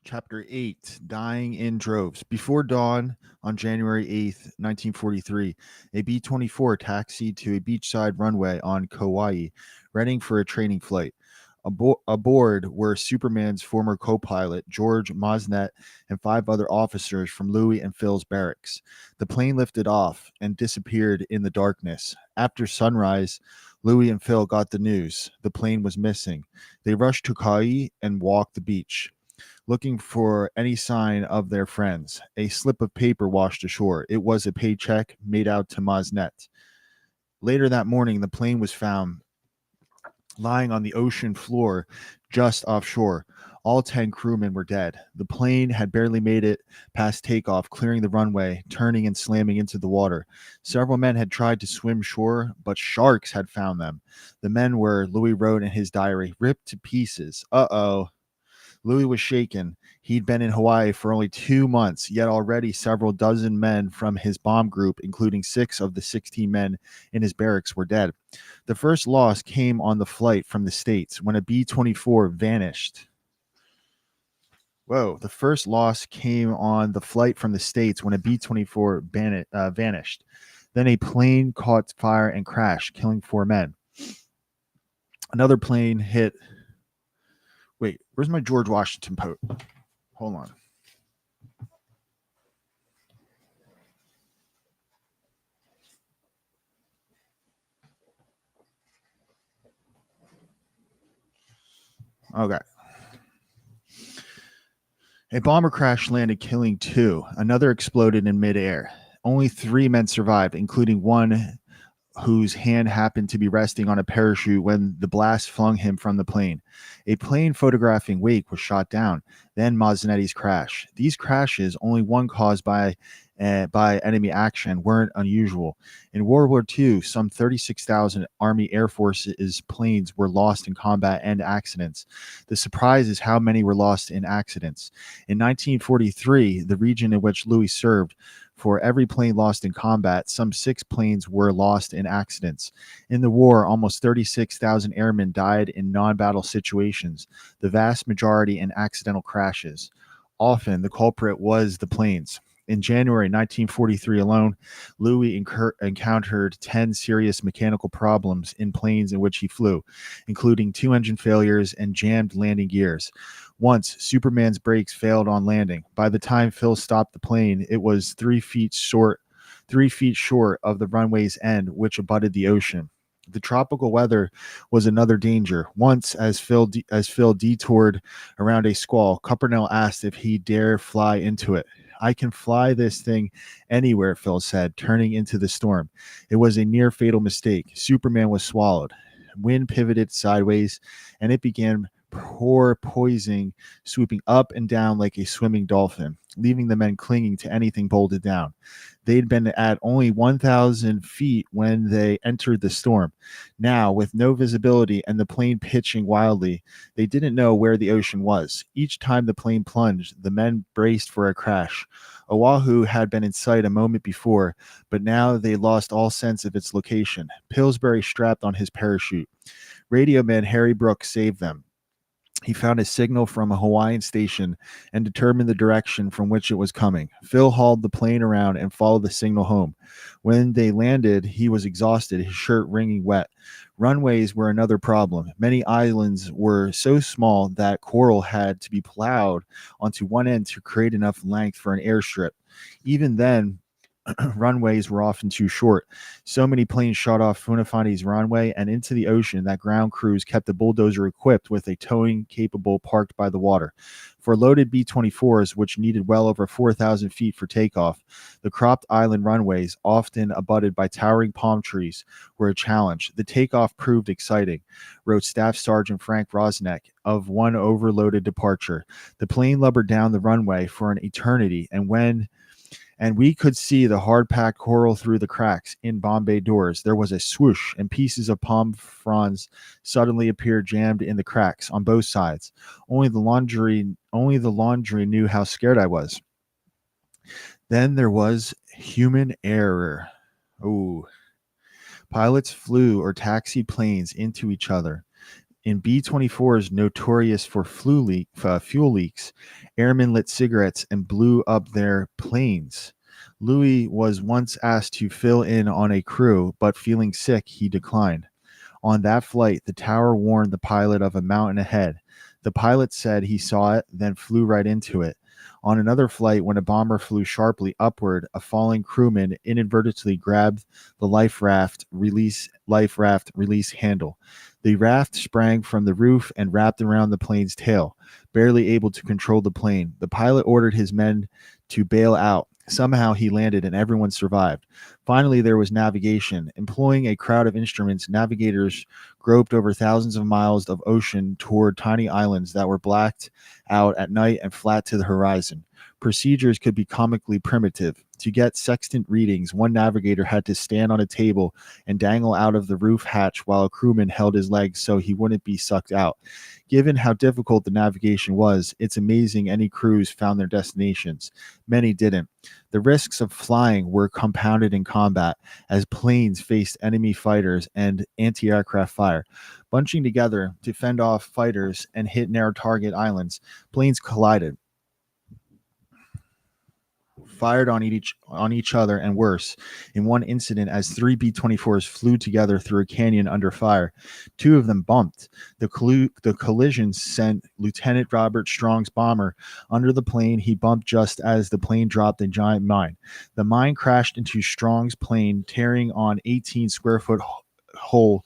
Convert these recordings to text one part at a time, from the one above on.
Chapter 8 Dying in Droves. Before dawn on January 8th, 1943, a B 24 taxied to a beachside runway on Kauai, readying for a training flight. Aboard were Superman's former co pilot, George Mosnet, and five other officers from Louis and Phil's barracks. The plane lifted off and disappeared in the darkness. After sunrise, Louis and Phil got the news the plane was missing. They rushed to Kauai and walked the beach, looking for any sign of their friends. A slip of paper washed ashore. It was a paycheck made out to Mosnet. Later that morning, the plane was found lying on the ocean floor just offshore. All 10 crewmen were dead. The plane had barely made it past takeoff, clearing the runway, turning and slamming into the water. Several men had tried to swim shore, but sharks had found them. The men were, Louis wrote in his diary, ripped to pieces. Uh-oh. Louis was shaken. He'd been in Hawaii for only 2 months, yet already several dozen men from his bomb group, including 6 of the 16 men in his barracks, were dead. The first loss came on the flight from the States when a B 24 vanished. The first loss came on the flight from the States when a B 24 vanished. Then a plane caught fire and crashed, killing 4 men. Another plane hit. Wait, where's my George Washington post? Hold on. Okay. A bomber crash landed, killing 2. Another exploded in midair. Only 3 men survived, including one whose hand happened to be resting on a parachute when the blast flung him from the plane. A plane photographing Wake was shot down, then Mosnetti's crash. These crashes, only one caused by enemy action, weren't unusual. In World War II, some 36,000 Army Air Force's planes were lost in combat and accidents. The surprise is how many were lost in accidents. In 1943, the region in which Louis served, for every plane lost in combat, some 6 planes were lost in accidents. In the war, almost 36,000 airmen died in non-battle situations, the vast majority in accidental crashes. Often, the culprit was the planes. In January 1943 alone, Louis encountered 10 serious mechanical problems in planes in which he flew, including 2 engine failures and jammed landing gears. Once, Superman's brakes failed on landing. By the time Phil stopped the plane, it was 3 feet short of the runway's end, which abutted the ocean. The tropical weather was another danger. Once, as Phil detoured around a squall, Cuppernell asked if he dare fly into it. I can fly this thing anywhere, Phil said, turning into the storm. It was a near fatal mistake. Superman was swallowed. Wind pivoted sideways, and it began poising, swooping up and down like a swimming dolphin, leaving the men clinging to anything bolted down. They'd been at only 1,000 feet when they entered the storm. Now, with no visibility and the plane pitching wildly, they didn't know where the ocean was. Each time the plane plunged, the men braced for a crash. Oahu had been in sight a moment before, but now they lost all sense of its location. Pillsbury strapped on his parachute. Radio man Harry Brooks saved them. He found a signal from a Hawaiian station and determined the direction from which it was coming. Phil hauled the plane around and followed the signal home. When they landed, he was exhausted, his shirt wringing wet. Runways were another problem. Many islands were so small that coral had to be plowed onto one end to create enough length for an airstrip. Even then, runways were often too short. So many planes shot off Funafuna's runway and into the ocean that ground crews kept the bulldozer equipped with a towing capable parked by the water. For loaded B-24s, which needed well over 4,000 feet for takeoff, the cropped island runways, often abutted by towering palm trees, were a challenge. The takeoff proved exciting, wrote Staff Sergeant Frank Rosneck of one overloaded departure. The plane lubbered down the runway for an eternity, and we could see the hard-packed coral through the cracks in Bombay doors. There was a swoosh, and pieces of palm fronds suddenly appeared jammed in the cracks on both sides. Only the laundry knew how scared I was. Then there was human error. Pilots flew or taxied planes into each other. In B-24's notorious for fuel leaks, airmen lit cigarettes and blew up their planes. Louis was once asked to fill in on a crew, but feeling sick, he declined. On that flight, the tower warned the pilot of a mountain ahead. The pilot said he saw it, then flew right into it. On another flight, when a bomber flew sharply upward, a falling crewman inadvertently grabbed the life raft release handle. The raft sprang from the roof and wrapped around the plane's tail, barely able to control the plane. The pilot ordered his men to bail out. Somehow he landed and everyone survived. Finally, there was navigation. Employing a crowd of instruments, navigators groped over thousands of miles of ocean toward tiny islands that were blacked out at night and flat to the horizon. Procedures could be comically primitive. To get sextant readings, one navigator had to stand on a table and dangle out of the roof hatch while a crewman held his legs so he wouldn't be sucked out. Given how difficult the navigation was, it's amazing any crews found their destinations. Many didn't. The risks of flying were compounded in combat as planes faced enemy fighters and anti-aircraft fire. Bunching together to fend off fighters and hit narrow target islands, planes collided, fired on each other, and worse. In one incident, as three B-24s flew together through a canyon under fire, two of them bumped. The collision sent Lieutenant Robert Strong's bomber under the plane. He bumped just as the plane dropped a giant mine. The mine crashed into Strong's plane, tearing an 18-square-foot hole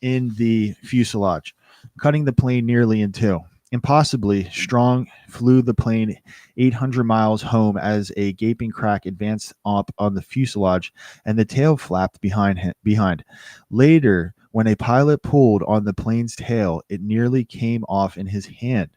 in the fuselage, cutting the plane nearly in two. Impossibly, Strong flew the plane 800 miles home as a gaping crack advanced up on the fuselage and the tail flapped behind. Later, when a pilot pulled on the plane's tail, it nearly came off in his hand.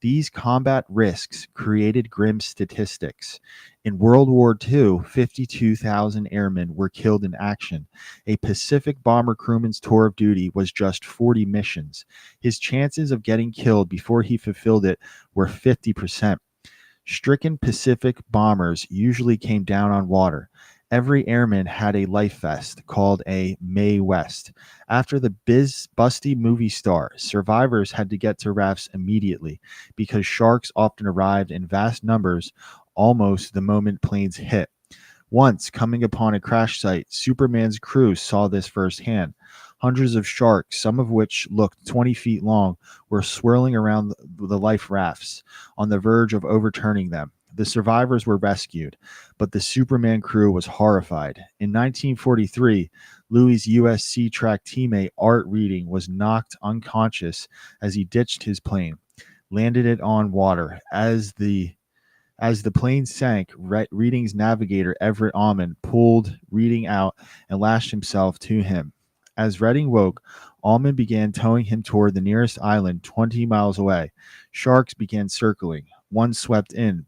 These combat risks created grim statistics. In World War II, 52,000 airmen were killed in action. A Pacific bomber crewman's tour of duty was just 40 missions. His chances of getting killed before he fulfilled it were 50%. Stricken Pacific bombers usually came down on water. Every airman had a life vest called a Mae West. After the busty movie star, survivors had to get to rafts immediately because sharks often arrived in vast numbers almost the moment planes hit. Once, coming upon a crash site, Superman's crew saw this firsthand. Hundreds of sharks, some of which looked 20 feet long, were swirling around the life rafts, on the verge of overturning them. The survivors were rescued, but the Superman crew was horrified. In 1943, Louis' U.S. Sea Track teammate Art Reading was knocked unconscious as he ditched his plane, landed it on water. As the plane sank, Reading's navigator Everett Almond pulled Reading out and lashed himself to him. As Reading woke, Almond began towing him toward the nearest island 20 miles away. Sharks began circling. One swept in,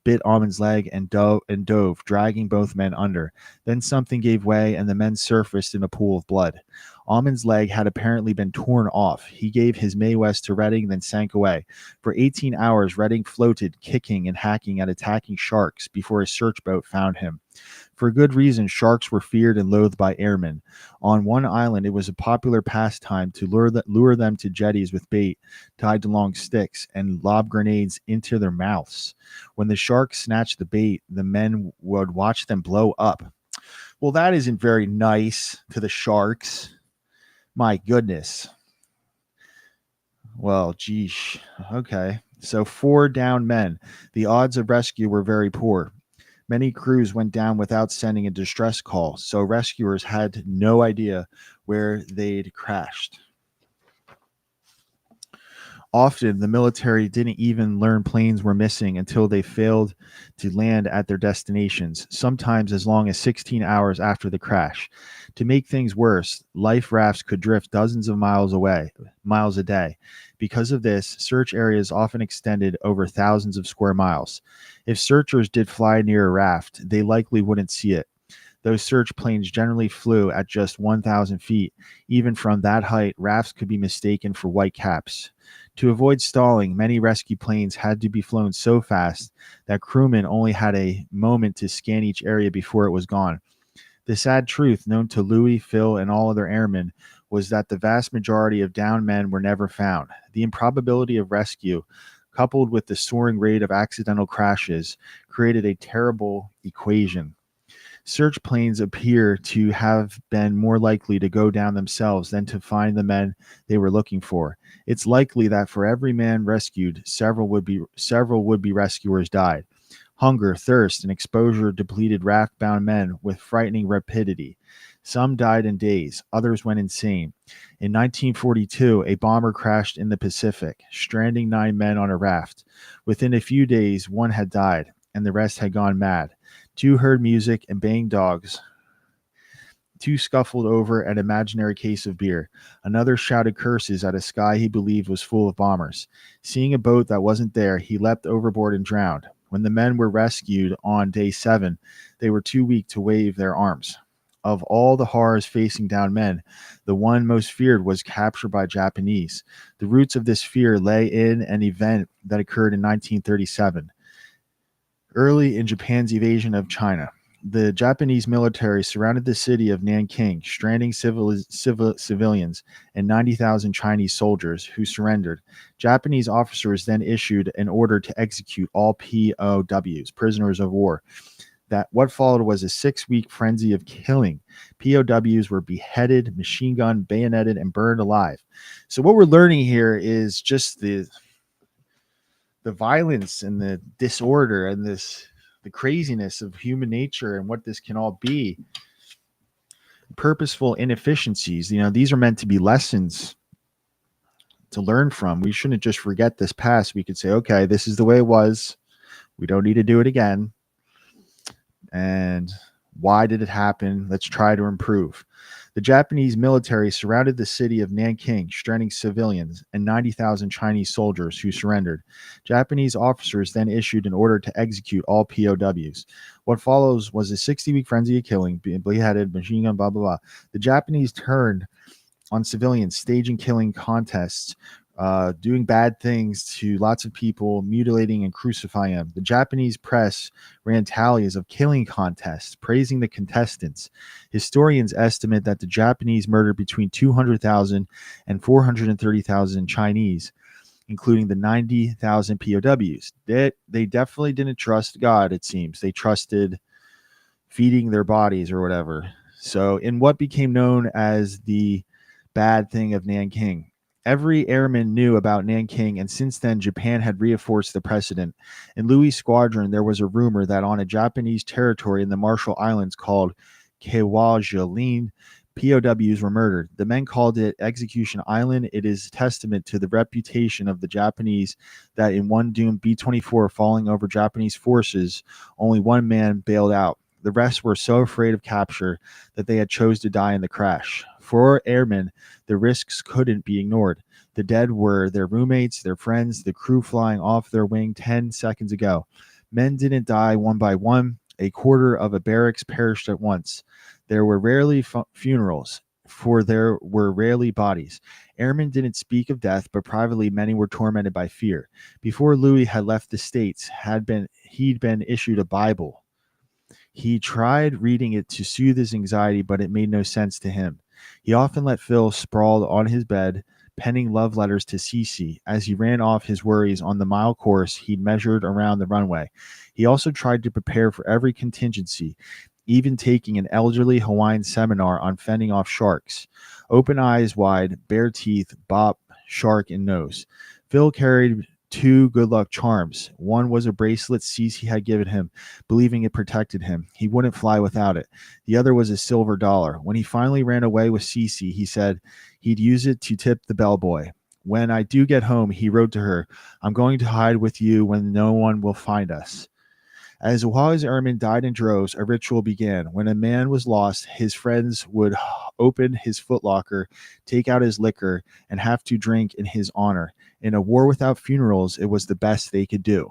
bit Almond's leg and dove, dragging both men under. Then something gave way and the men surfaced in a pool of blood. Almond's leg had apparently been torn off. He gave his Mae West to Redding, then sank away. For 18 hours, Redding floated, kicking and hacking at attacking sharks before a search boat found him. For good reason, sharks were feared and loathed by airmen. On one island, it was a popular pastime to lure them to jetties with bait tied to long sticks and lob grenades into their mouths. When the sharks snatched the bait, the men would watch them blow up. Well, that isn't very nice to the sharks. My goodness. Well, geesh. Okay. So 4 downed men. The odds of rescue were very poor. Many crews went down without sending a distress call, so rescuers had no idea where they'd crashed. Often, the military didn't even learn planes were missing until they failed to land at their destinations, sometimes as long as 16 hours after the crash. To make things worse, life rafts could drift dozens of miles a day. Because of this, search areas often extended over thousands of square miles. If searchers did fly near a raft, they likely wouldn't see it. Those search planes generally flew at just 1,000 feet. Even from that height, rafts could be mistaken for white caps. To avoid stalling, many rescue planes had to be flown so fast that crewmen only had a moment to scan each area before it was gone. The sad truth, known to Louis, Phil, and all other airmen, was that the vast majority of downed men were never found. The improbability of rescue, coupled with the soaring rate of accidental crashes, created a terrible equation. Search planes appear to have been more likely to go down themselves than to find the men they were looking for. It's likely that for every man rescued, several would-be rescuers died. Hunger, thirst, and exposure depleted raft-bound men with frightening rapidity. Some died in days, others went insane. In 1942, a bomber crashed in the Pacific, stranding 9 men on a raft. Within a few days, one had died, and the rest had gone mad. 2 heard music and baying dogs. 2 scuffled over an imaginary case of beer. Another shouted curses at a sky he believed was full of bombers. Seeing a boat that wasn't there, he leapt overboard and drowned. When the men were rescued on day 7, they were too weak to wave their arms. Of all the horrors facing down men, the one most feared was capture by Japanese. The roots of this fear lay in an event that occurred in 1937. Early in Japan's invasion of China, the Japanese military surrounded the city of Nanking, stranding civilians and 90,000 Chinese soldiers who surrendered. Japanese officers then issued an order to execute all POWs, prisoners of war. What followed was a 6-week frenzy of killing. POWs were beheaded, machine gunned, bayoneted, and burned alive. So what we're learning here is just the violence and the disorder and the craziness of human nature and what this can all be. Purposeful inefficiencies, these are meant to be lessons to learn from. We shouldn't just forget this past. We could say, okay, this is the way it was. We don't need to do it again. And why did it happen? Let's try to improve. The Japanese military surrounded the city of Nanking, stranding civilians and 90,000 Chinese soldiers who surrendered. Japanese officers then issued an order to execute all POWs. What follows was a 60-week frenzy of killing, being beheaded, machine gun, blah, blah, blah. The Japanese turned on civilians, staging killing contests, doing bad things to lots of people, mutilating and crucifying them. The Japanese press ran tallies of killing contests, praising the contestants. Historians estimate that the Japanese murdered between 200,000 and 430,000 Chinese, including the 90,000 POWs. They definitely didn't trust God, it seems. They trusted feeding their bodies or whatever. So in what became known as the bad thing of Nanking, every airman knew about Nanking, and since then, Japan had reinforced the precedent. In Louis' squadron, there was a rumor that on a Japanese territory in the Marshall Islands called Kwajalein, POWs were murdered. The men called it Execution Island. It is testament to the reputation of the Japanese that in one doomed B-24 falling over Japanese forces, only one man bailed out. The rest were so afraid of capture that they had chose to die in the crash. For airmen, the risks couldn't be ignored. The dead were their roommates, their friends, the crew flying off their wing 10 seconds ago. Men didn't die one by one. A quarter of a barracks perished at once. There were rarely funerals, for there were rarely bodies. Airmen didn't speak of death, but privately many were tormented by fear. Before Louis had left the States, he'd been issued a Bible. He tried reading it to soothe his anxiety, but it made no sense to him. He often let Phil sprawl on his bed, penning love letters to Cece as he ran off his worries on the mile course he'd measured around the runway. He also tried to prepare for every contingency, even taking an elderly Hawaiian seminar on fending off sharks. Open eyes wide, bare teeth, bop, shark in nose. Phil carried 2 good luck charms. One was a bracelet Cece had given him, believing it protected him. He wouldn't fly without it. The other was a silver dollar. When he finally ran away with Cece, he said he'd use it to tip the bellboy. When I do get home, he wrote to her, I'm going to hide with you when no one will find us. As wise airmen died in droves, a ritual began. When a man was lost, his friends would open his footlocker, take out his liquor, and have to drink in his honor. In a war without funerals, it was the best they could do.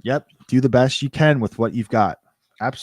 Yep, do the best you can with what you've got. Absolutely.